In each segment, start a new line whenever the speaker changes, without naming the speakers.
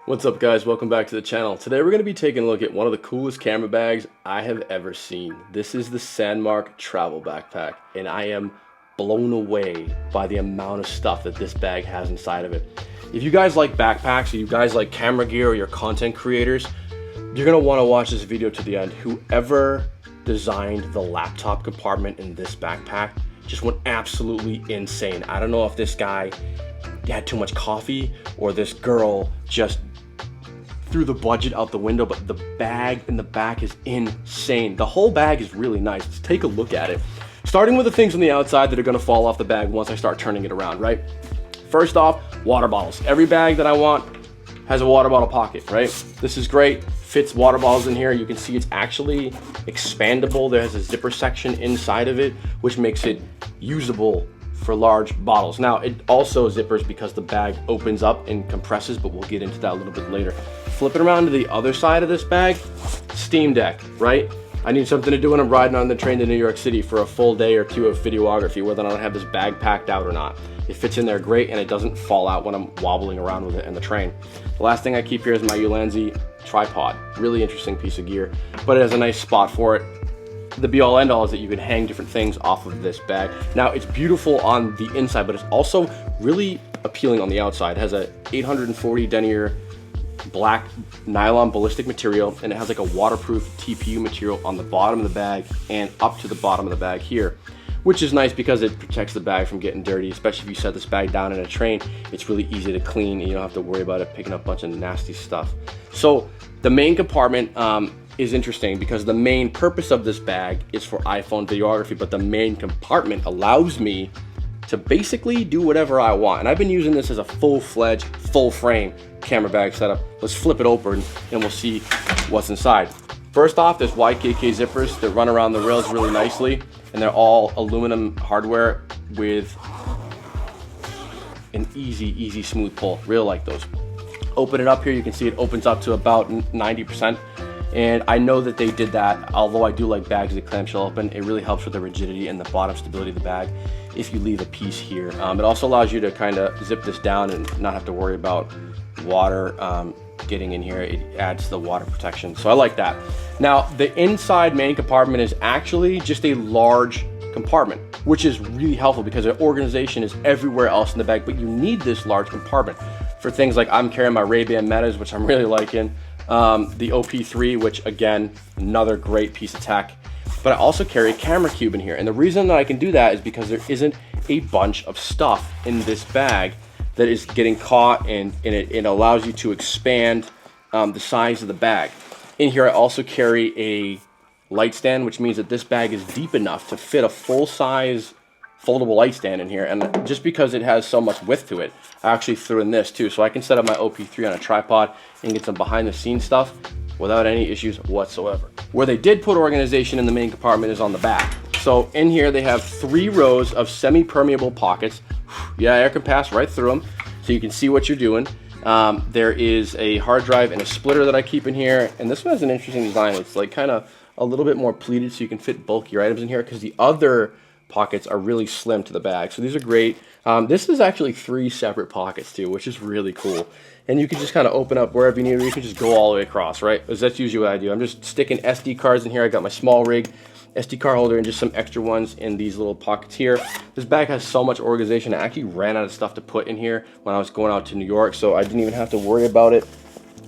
What's up guys, welcome back to the channel. Today we're going to be taking a look at one of the coolest camera bags I have ever seen. This is the Sandmarc travel backpack, and I am blown away by the amount of stuff that this bag has inside of it. If you guys like backpacks, or you guys like camera gear, or you're content creators, you're going to want to watch this video to the end. Whoever designed the laptop compartment in this backpack just went absolutely insane. I don't know if this guy had too much coffee or this girl just threw the budget out the window, but the bag in the back is insane. The whole bag is really nice. Let's take a look at it. Starting with the things on the outside that are gonna fall off the bag once I start turning it around, right? First off, water bottles. Every bag that I want has a water bottle pocket, right? This is great, fits water bottles in here. You can see it's actually expandable. There has a zipper section inside of it, which makes it usable for large bottles. Now, it also zippers because the bag opens up and compresses, but we'll get into that a little bit later. Flipping around to the other side of this bag, Steam Deck, right? I need something to do when I'm riding on the train to New York City for a full day or two of videography, whether or not I have this bag packed out or not. It fits in there great, and it doesn't fall out when I'm wobbling around with it in the train. The last thing I keep here is my Ulanzi tripod. Really interesting piece of gear, but it has a nice spot for it. The be-all end-all is that you can hang different things off of this bag. Now, it's beautiful on the inside, but it's also really appealing on the outside. It has a 840 denier black nylon ballistic material, and it has like a waterproof TPU material on the bottom of the bag and up to the bottom of the bag here, which is nice because it protects the bag from getting dirty, especially if you set this bag down in a train. It's really easy to clean, and you don't have to worry about it picking up a bunch of nasty stuff. So the main compartment is interesting because the main purpose of this bag is for iPhone videography, but the main compartment allows me to basically do whatever I want. And I've been using this as a full-fledged, full-frame camera bag setup. Let's flip it open and we'll see what's inside. First off, there's YKK zippers that run around the rails really nicely, and they're all aluminum hardware with an easy smooth pull. Really like those. Open it up here, you can see it opens up to about 90%. And I know that they did that, although I do like bags that clamshell open. It really helps with the rigidity and the bottom stability of the bag if you leave a piece here. It also allows you to kind of zip this down and not have to worry about water getting in here. It adds to the water protection, so I like that. Now, the inside main compartment is actually just a large compartment, which is really helpful because the organization is everywhere else in the bag, but you need this large compartment for things like I'm carrying my Ray-Ban Metas, which I'm really liking. The OP3, which again, another great piece of tech, but I also carry a camera cube in here. And the reason that I can do that is because there isn't a bunch of stuff in this bag that is getting caught, and it allows you to expand the size of the bag. In here, I also carry a light stand, which means that this bag is deep enough to fit a full-size foldable light stand in here. And just because it has so much width to it, I actually threw in this too, so I can set up my OP3 on a tripod and get some behind the scenes stuff without any issues whatsoever. Where they did put organization in the main compartment is on the back. So in here they have 3 rows of semi-permeable pockets. Yeah, air can pass right through them, so you can see what you're doing. There is a hard drive and a splitter that I keep in here, and this one has an interesting design. It's like kind of a little bit more pleated, so you can fit bulkier items in here, because the other pockets are really slim to the bag. So these are great. This is actually 3 separate pockets too, which is really cool. And you can just kind of open up wherever you need, or you can just go all the way across, right? Because that's usually what I do. I'm just sticking SD cards in here. I got my small rig SD card holder and just some extra ones in these little pockets here. This bag has so much organization. I actually ran out of stuff to put in here when I was going out to New York, so I didn't even have to worry about it.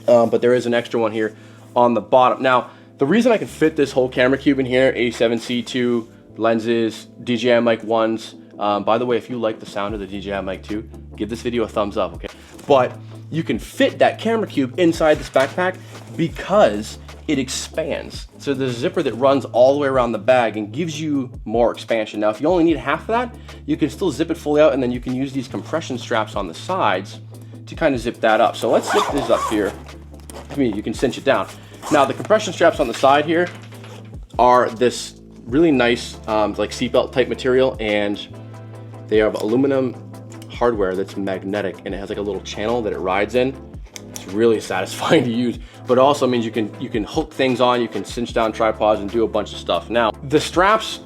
But there is an extra one here on the bottom. Now, the reason I can fit this whole camera cube in here, A7C2, lenses, DJI Mic 1s. By the way, if you like the sound of the DJI Mic 2, give this video a thumbs up, okay? But you can fit that camera cube inside this backpack because it expands. So there's a zipper that runs all the way around the bag and gives you more expansion. Now, if you only need half of that, you can still zip it fully out, and then you can use these compression straps on the sides to kind of zip that up. So let's zip this up here. I mean, you can cinch it down. Now, the compression straps on the side here are this really nice like seatbelt type material, and they have aluminum hardware that's magnetic, and it has like a little channel that it rides in. It's really satisfying to use, but it also means you can hook things on, you can cinch down tripods and do a bunch of stuff. Now, the straps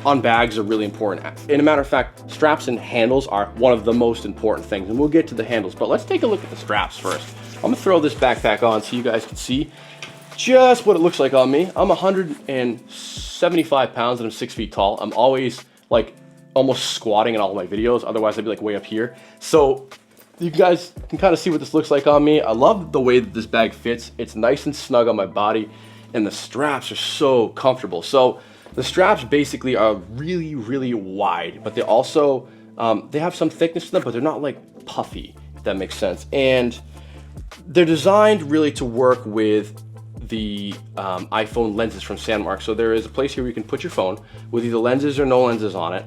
on bags are really important. And a matter of fact, straps and handles are one of the most important things, and we'll get to the handles, but let's take a look at the straps first. gonna throw this backpack on so you guys can see just what it looks like on me. I'm 175 pounds and I'm 6 feet tall. I'm always like almost squatting in all of my videos. Otherwise I'd be like way up here. So you guys can kind of see what this looks like on me. I love the way that this bag fits. It's nice and snug on my body and the straps are so comfortable. So the straps basically are really, really wide, but they also, they have some thickness to them, but they're not like puffy, if that makes sense. And they're designed really to work with the iPhone lenses from Sandmarc. So there is a place here where you can put your phone with either lenses or no lenses on it,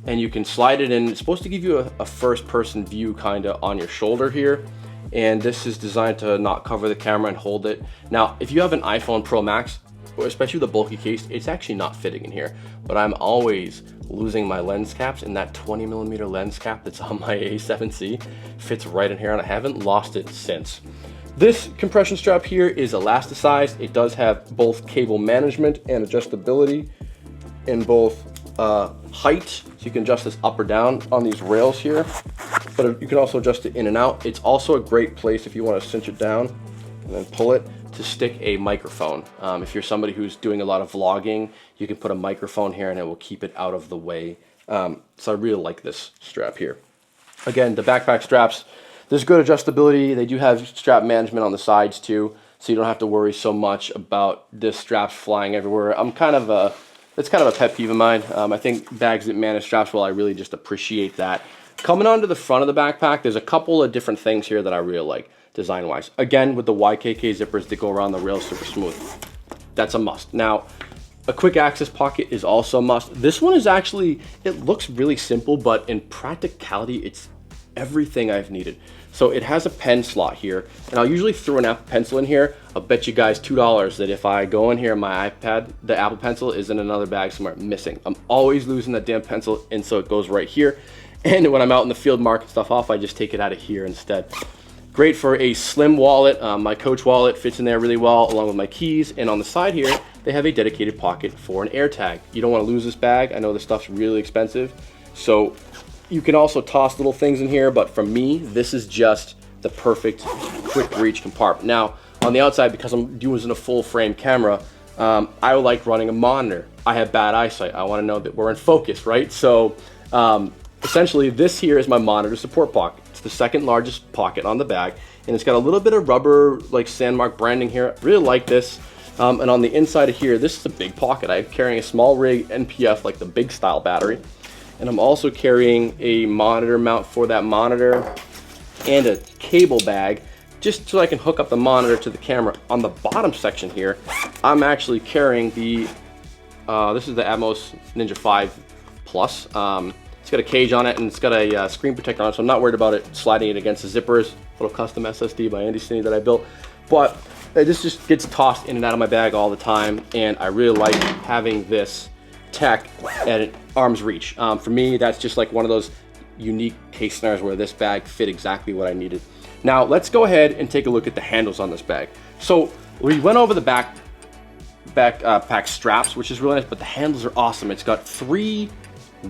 and you can slide it in. It's supposed to give you a first person view kind of on your shoulder here. And this is designed to not cover the camera and hold it. Now, if you have an iPhone Pro Max, or especially with a bulky case, it's actually not fitting in here. But I'm always losing my lens caps, and that 20mm lens cap that's on my A7C fits right in here, and I haven't lost it since. This compression strap here is elasticized. It does have both cable management and adjustability in both height, so you can adjust this up or down on these rails here, but you can also adjust it in and out. It's also a great place if you want to cinch it down and then pull it to stick a microphone. If you're somebody who's doing a lot of vlogging, you can put a microphone here and it will keep it out of the way. So I really like this strap here. Again, the backpack straps, there's good adjustability. They do have strap management on the sides too, so you don't have to worry so much about this straps flying everywhere. It's kind of a pet peeve of mine. I think bags that manage straps well, I really just appreciate that. Coming onto the front of the backpack, there's a couple of different things here that I really like design-wise. Again, with the YKK zippers that go around the rails super smooth. That's a must. Now, a quick access pocket is also a must. This one is actually, it looks really simple, but in practicality, it's everything I've needed. So it has a pen slot here, and I'll usually throw an Apple Pencil in here. I'll bet you guys $2 that if I go in here, my iPad, the Apple Pencil is in another bag somewhere missing. I'm always losing that damn pencil, and so it goes right here. And when I'm out in the field marking stuff off, I just take it out of here instead. Great for a slim wallet. My Coach wallet fits in there really well, along with my keys. And on the side here, they have a dedicated pocket for an AirTag. You don't want to lose this bag. I know this stuff's really expensive, so you can also toss little things in here, but for me, this is just the perfect quick reach compartment. Now, on the outside, because I'm using a full frame camera, I like running a monitor. I have bad eyesight. I want to know that we're in focus, right? So essentially, this here is my monitor support pocket. It's the second largest pocket on the bag, and it's got a little bit of rubber, like Sandmarc branding here. I really like this. And on the inside of here, this is a big pocket. I'm carrying a small rig NPF, like the big style battery. And I'm also carrying a monitor mount for that monitor and a cable bag, just so I can hook up the monitor to the camera. On the bottom section here, I'm actually carrying the, this is the Atmos Ninja 5 Plus. It's got a cage on it, and it's got a screen protector on it, so I'm not worried about it sliding it against the zippers. Little custom SSD by Andy Stinney that I built. But this just gets tossed in and out of my bag all the time, and I really like having this tech at arm's reach. For me, that's just like one of those unique case scenarios where this bag fit exactly what I needed. Now, let's go ahead and take a look at the handles on this bag. So we went over the backpack straps, which is really nice, but the handles are awesome. It's got 3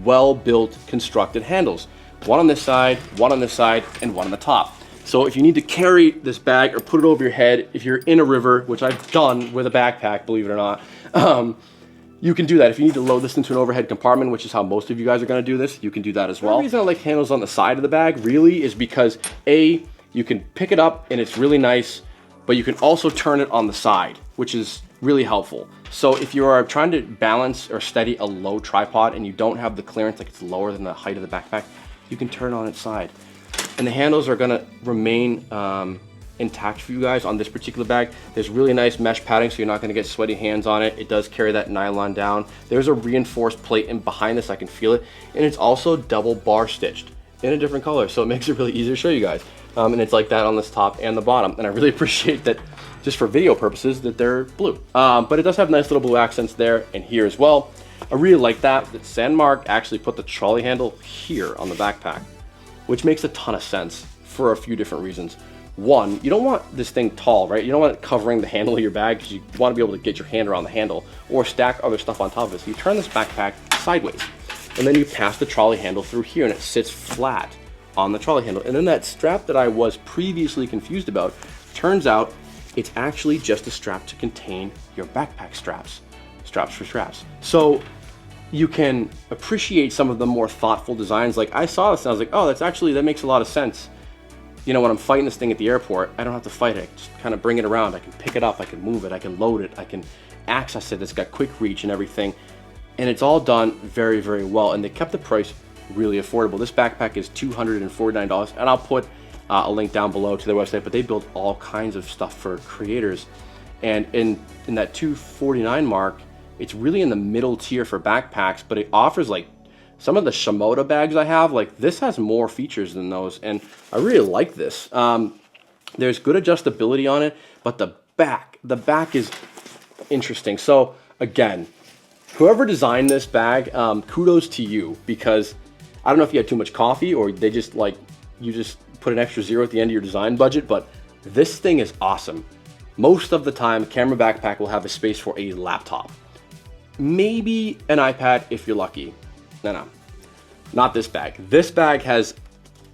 well-built, constructed handles. One on this side, one on this side, and one on the top. So if you need to carry this bag or put it over your head, if you're in a river, which I've done with a backpack, believe it or not, you can do that. If you need to load this into an overhead compartment, which is how most of you guys are gonna do this, you can do that as well. The reason I like handles on the side of the bag really is because A, you can pick it up and it's really nice, but you can also turn it on the side, which is really helpful. So if you are trying to balance or steady a low tripod and you don't have the clearance, like it's lower than the height of the backpack, you can turn it on its side. And the handles are gonna remain intact for you guys on this particular bag. There's really nice mesh padding, so you're not gonna get sweaty hands on it. It does carry that nylon down. There's a reinforced plate in behind this, I can feel it. And it's also double bar stitched in a different color, so it makes it really easy to show you guys. And it's like that on this top and the bottom. And I really appreciate that, just for video purposes, that they're blue. But it does have nice little blue accents there and here as well. I really like that Sandmarc actually put the trolley handle here on the backpack, which makes a ton of sense for a few different reasons. One, you don't want this thing tall, right? You don't want it covering the handle of your bag, because you want to be able to get your hand around the handle or stack other stuff on top of it. So you turn this backpack sideways, and then you pass the trolley handle through here, and it sits flat on the trolley handle. And then that strap that I was previously confused about turns out it's actually just a strap to contain your backpack straps for straps. So you can appreciate some of the more thoughtful designs. Like I saw this and I was like, oh, that makes a lot of sense. You know, when I'm fighting this thing at the airport, I don't have to fight it. Just kind of bring it around. I can pick it up, I can move it, I can load it, I can access it. It's got quick reach and everything. And it's all done very, very well. And they kept the price really affordable. This backpack is $249, and I'll put a link down below to their website, but they build all kinds of stuff for creators. And in that $249 mark, it's really in the middle tier for backpacks, but it offers like some of the Shimoda bags I have, like this has more features than those, and I really like this. There's good adjustability on it, but the back is interesting. So again, whoever designed this bag, kudos to you, because I don't know if you had too much coffee or they just like, you just put an extra zero at the end of your design budget, but this thing is awesome. Most of the time, camera backpack will have a space for a laptop. Maybe an iPad if you're lucky. No, not this bag. This bag has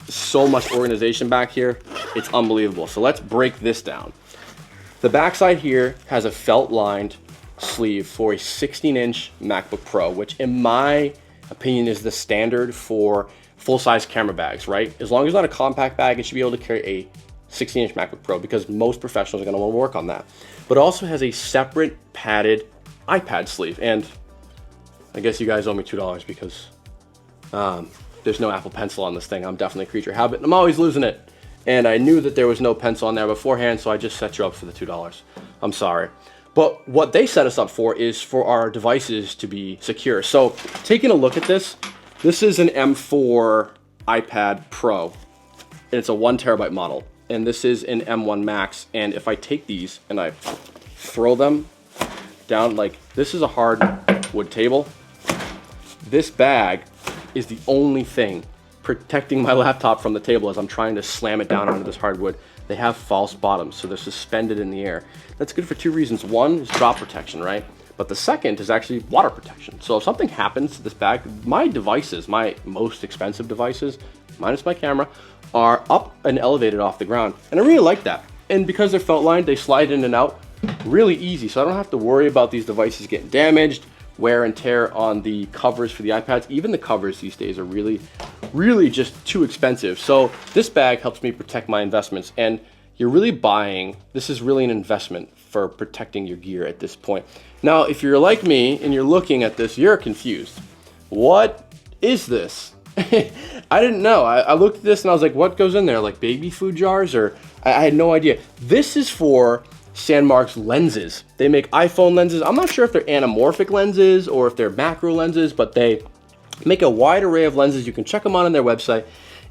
so much organization back here. It's unbelievable. So let's break this down. The backside here has a felt lined sleeve for a 16-inch MacBook Pro, which in my opinion is the standard for full-size camera bags, right? As long as it's not a compact bag, it should be able to carry a 16-inch MacBook Pro because most professionals are gonna wanna work on that. But it also has a separate padded iPad sleeve, and I guess you guys owe me $2 because there's no Apple Pencil on this thing. I'm definitely a creature of habit, and I'm always losing it. And I knew that there was no pencil on there beforehand, so I just set you up for the $2. I'm sorry. But what they set us up for is for our devices to be secure. So taking a look at this is an M4 iPad Pro, and it's a 1 terabyte model. And this is an M1 Max, and if I take these and I throw them down, like this is a hardwood table. This bag is the only thing protecting my laptop from the table as I'm trying to slam it down onto this hardwood. They have false bottoms, so they're suspended in the air. That's good for two reasons. One is drop protection, right? But the second is actually water protection. So if something happens to this bag, my devices, my most expensive devices, minus my camera, are up and elevated off the ground. And I really like that. And because they're felt lined, they slide in and out really easy. So I don't have to worry about these devices getting damaged, wear and tear on the covers for the iPads. Even the covers these days are really just too expensive. So this bag helps me protect my investments, and you're really buying, this is really an investment for protecting your gear at this point. Now, if you're like me and you're looking at this, you're confused. What is this? I didn't know. I looked at this and I was like, what goes in there? Like baby food jars? Or I had no idea. This is for Sandmarc's lenses. They make iPhone lenses. I'm not sure if they're anamorphic lenses or if they're macro lenses, but they make a wide array of lenses. You can check them out on their website,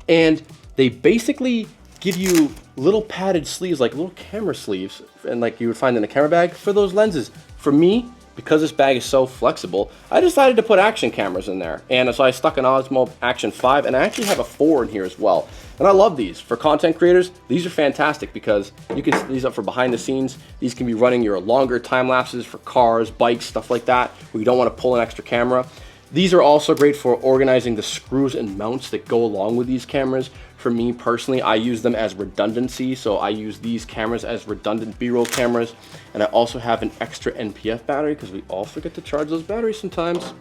and they basically give you little padded sleeves, like little camera sleeves, and like you would find in a camera bag for those lenses. For me, because this bag is so flexible, I decided to put action cameras in there. And so I stuck an Osmo Action 5, and I actually have a 4 in here as well. And I love these. For content creators, these are fantastic because you can set these up for behind the scenes. These can be running your longer time lapses for cars, bikes, stuff like that, where you don't want to pull an extra camera. These are also great for organizing the screws and mounts that go along with these cameras. For me personally, I use them as redundancy, so I use these cameras as redundant B-roll cameras. And I also have an extra NPF battery because we all forget to charge those batteries sometimes,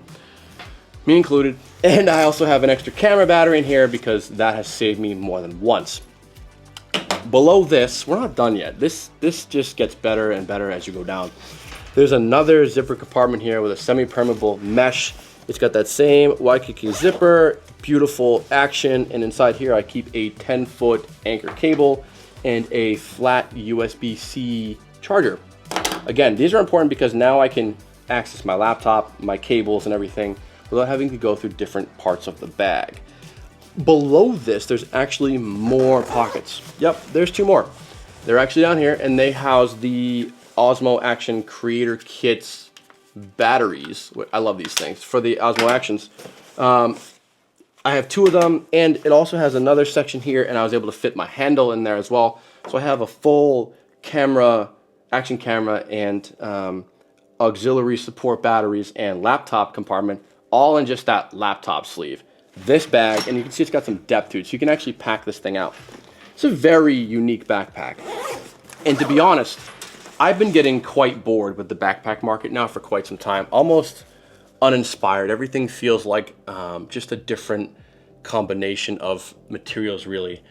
me included. And I also have an extra camera battery in here because that has saved me more than once. Below this, we're not done yet. This just gets better and better as you go down. There's another zipper compartment here with a semi-permeable mesh. It's got that same Waikiki zipper, beautiful action, and inside here I keep a 10-foot anchor cable and a flat USB-C charger. Again, these are important because now I can access my laptop, my cables, and everything without having to go through different parts of the bag. Below this, there's actually more pockets. Yep, there's 2 more. They're actually down here, and they house the Osmo Action Creator Kits batteries. I love these things for the Osmo Actions. I have 2 of them, and it also has another section here, and I was able to fit my handle in there as well. So I have a full camera, action camera, and auxiliary support batteries and laptop compartment, all in just that laptop sleeve. This bag, and you can see it's got some depth to it, so you can actually pack this thing out. It's a very unique backpack. And to be honest, I've been getting quite bored with the backpack market now for quite some time, almost uninspired. Everything feels like just a different combination of materials, really.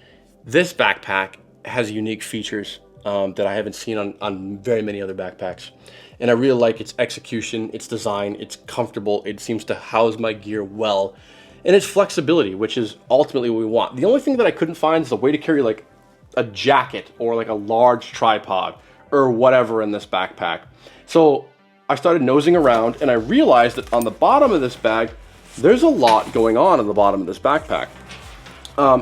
This backpack has unique features that I haven't seen on very many other backpacks. And I really like its execution, its design, it's comfortable, it seems to house my gear well, and its flexibility, which is ultimately what we want. The only thing that I couldn't find is a way to carry like a jacket or like a large tripod or whatever in this backpack. So I started nosing around and I realized that on the bottom of this bag, there's a lot going on the bottom of this backpack.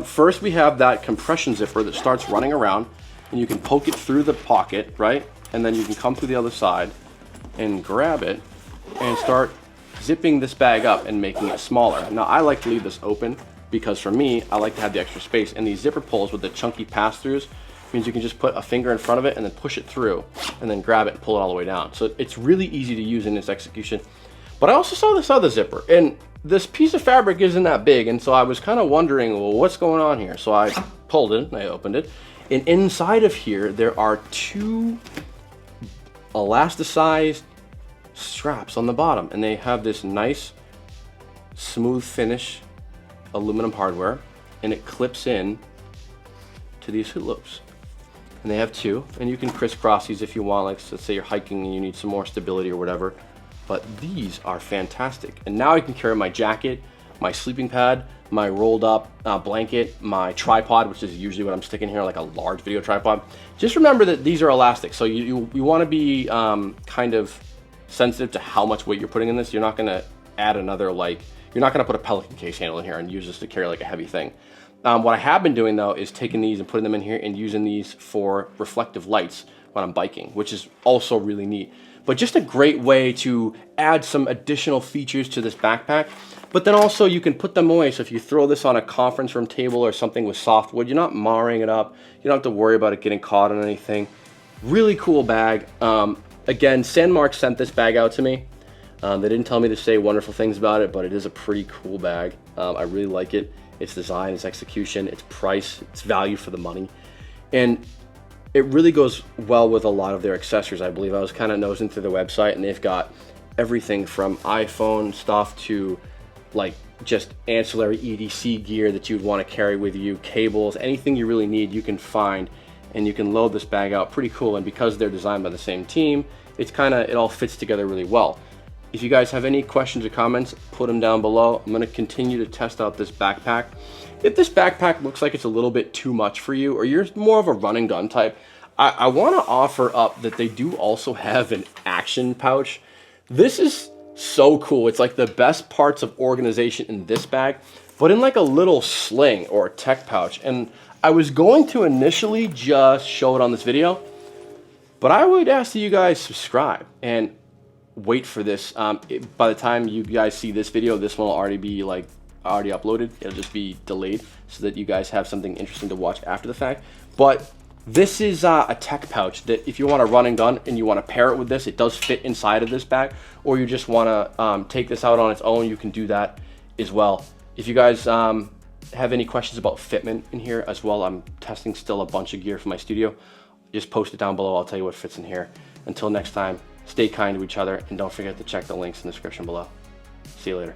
First, we have that compression zipper that starts running around, and you can poke it through the pocket, right? And then you can come through the other side and grab it and start zipping this bag up and making it smaller. Now, I like to leave this open because for me, I like to have the extra space. And these zipper pulls with the chunky pass-throughs means you can just put a finger in front of it and then push it through and then grab it and pull it all the way down. So it's really easy to use in its execution. But I also saw this other zipper, and this piece of fabric isn't that big, and so I was kind of wondering, well, what's going on here? So I pulled it and I opened it, and inside of here there are two elasticized straps on the bottom, and they have this nice smooth finish aluminum hardware, and it clips in to these hood loops. And they have two, and you can crisscross these if you want, like let's say you're hiking and you need some more stability or whatever. But these are fantastic. And now I can carry my jacket, my sleeping pad, my rolled up blanket, my tripod, which is usually what I'm sticking here, like a large video tripod. Just remember that these are elastic, so you want to be kind of sensitive to how much weight you're putting in this. You're not going to add another, like, you're not going to put a Pelican case handle in here and use this to carry like a heavy thing. What I have been doing though is taking these and putting them in here and using these for reflective lights when I'm biking, which is also really neat. But just a great way to add some additional features to this backpack. But then also you can put them away. So if you throw this on a conference room table or something with softwood, you're not marring it up. You don't have to worry about it getting caught on anything. Really cool bag. Again, Sandmarc sent this bag out to me. They didn't tell me to say wonderful things about it, but it is a pretty cool bag. I really like it. Its design, its execution, its price, its value for the money. And it really goes well with a lot of their accessories, I believe. I was kind of nosing through the website, and they've got everything from iPhone stuff to like just ancillary EDC gear that you'd want to carry with you, cables, anything you really need you can find, and you can load this bag out pretty cool. And because they're designed by the same team, it all fits together really well. If you guys have any questions or comments, put them down below. I'm going to continue to test out this backpack. If this backpack looks like it's a little bit too much for you, or you're more of a run and gun type, I want to offer up that they do also have an action pouch. This is so cool. It's like the best parts of organization in this bag, but in like a little sling or a tech pouch. And I was going to initially just show it on this video, but I would ask that you guys subscribe and wait for this. By the time you guys see this video, this one will already be already uploaded. It'll just be delayed so that you guys have something interesting to watch after the fact. But this is a tech pouch that if you want to run and gun and you want to pair it with this, it does fit inside of this bag, or you just want to take this out on its own, you can do that as well. If you guys have any questions about fitment in here as well, I'm testing still a bunch of gear for my studio. Just post it down below. I'll tell you what fits in here. Until next time, stay kind to each other, and don't forget to check the links in the description below. See you later.